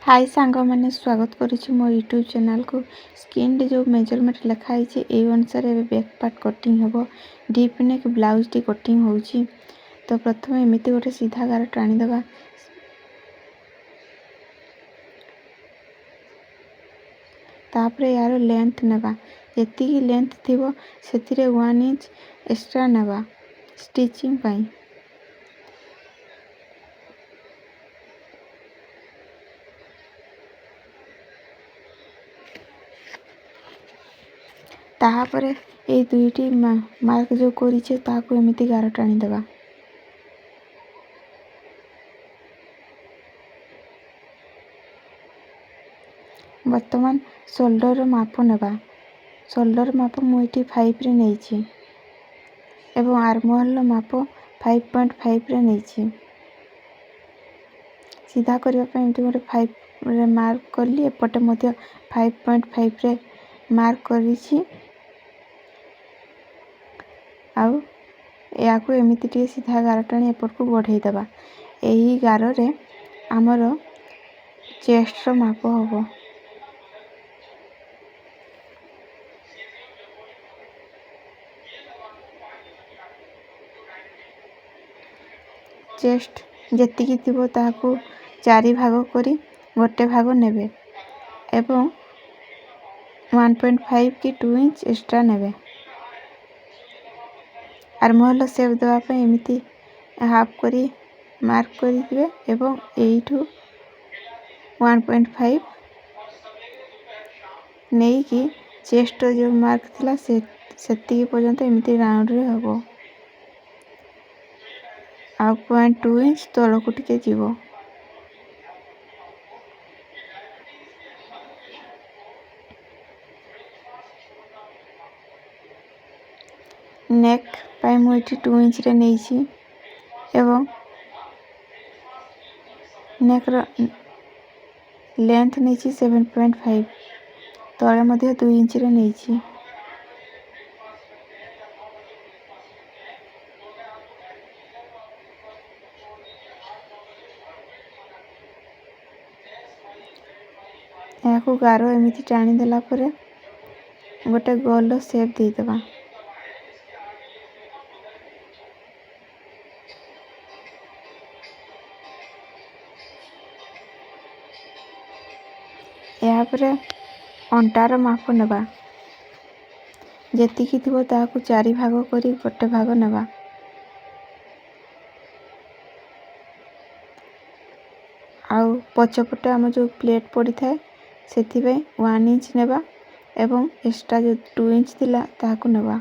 हाय सांग मैंने स्वागत करुच्ची मो यूट्यूब चैनल को। स्क्रीन रे जो मेजरमेंट लिखाई ए अनुसार बैक पार्ट कटिंग हम deep neck blouse T cutting होउची। तो प्रथम एमती गोटे सीधा गार टाणीदे तापरे यार लेंथ नेबा जी लेंथ थी से 1 इंच एक्स्ट्रा नेबा स्टिचिंग पाई। ताहापरे ए दुईटी मार्क जो करिछे ताकू एमिति गार टाणी देबा। वर्तमान शोल्डर माप नेबा। शोल्डर माप मुझे 5 रे नेइछि एवं आर्महोल माप 5.5 रे नेइछि। सीधा करबा पे एमति गोटे 5 रे मार्क करली एपटे मध्य 5.5 रे मार्क करिछि। आउ या को एमिति टे सीधा गार टाणी एपट को बढ़ाई देबा। एही गार रे हमर चेस्ट रो माप होबो। चेस्ट जेतिकी थिबो ताहाकू 4 भाग करी गोटे भाग नेबे एवं 1.5 की 2 इंच एक्स्ट्रा नेबे। आर्महोल शेप देवा पे एमिति हाफ करी मार्क करी दिबे एवं एइठू 1.5 नहीं कि चेस्ट जो मार्क थिला सेतिकी पर्यंत एमिति राउंड रे हबो। आ 0.2 इंच तलकू टिके जीवो। नेक पाई मुझे 2 इंच रे नेइछि एवं नेक रो लेंथ नेइछि 7.5 तले मध्य 2 इंच रे नेइछि। याकू गारो एमिति टाणी देला परे गोटे गोल शेप दे देबा। या परे अंटार माप नेबा जेतिकी थिबो ताहाकू 4 भाग करी गोटे भाग नेबा। आउ पछपटे आम जो प्लेट पड़ी थाए सेति 1 इंच नेबा एवं एक्स्ट्रा जो 2 इंच थिला ताहाकू नेबा।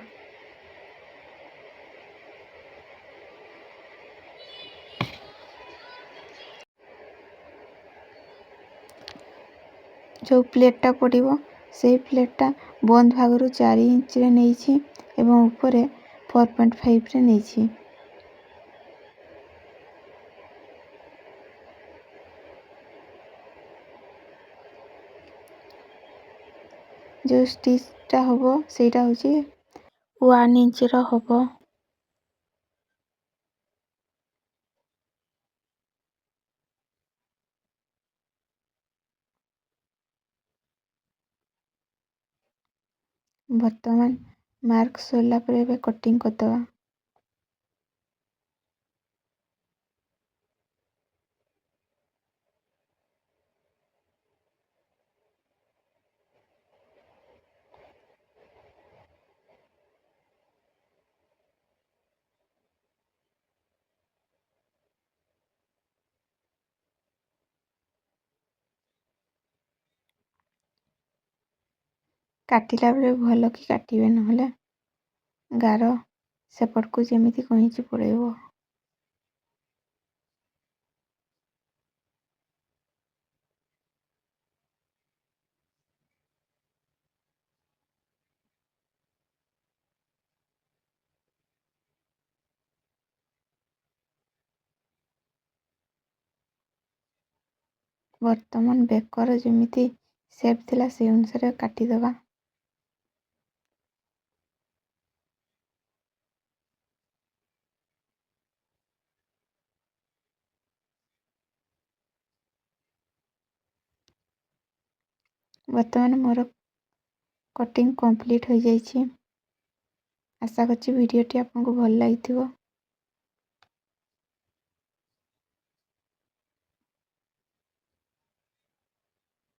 जो प्लेटा पड़िबो से प्लेटा बंद भागरू 4 इंच रे नेइछि एवं ऊपरे 4.5 रे नेइछि। जो स्टिचटा होबो सेटा होछि 1 इंच रो होबो। वर्तमान मार्क सोला पर एबे कटिंग करदवा। काटिला बेले भल कि काटिबे नहले गार सेपट को जेमिति कहिंची पड़ेबो। वर्तमान बेकर जेमिति शेप थिला से अनुसार काटी दबा। ବର୍ତ୍ତମାନ ମୋର କଟିଂ କମ୍ପ୍ଲିଟ୍ ହୋଇଯାଇଛି। ଆଶା କରୁଛି ଭିଡ଼ିଓଟି ଆପଣଙ୍କୁ ଭଲ ଲାଗିଥିବ।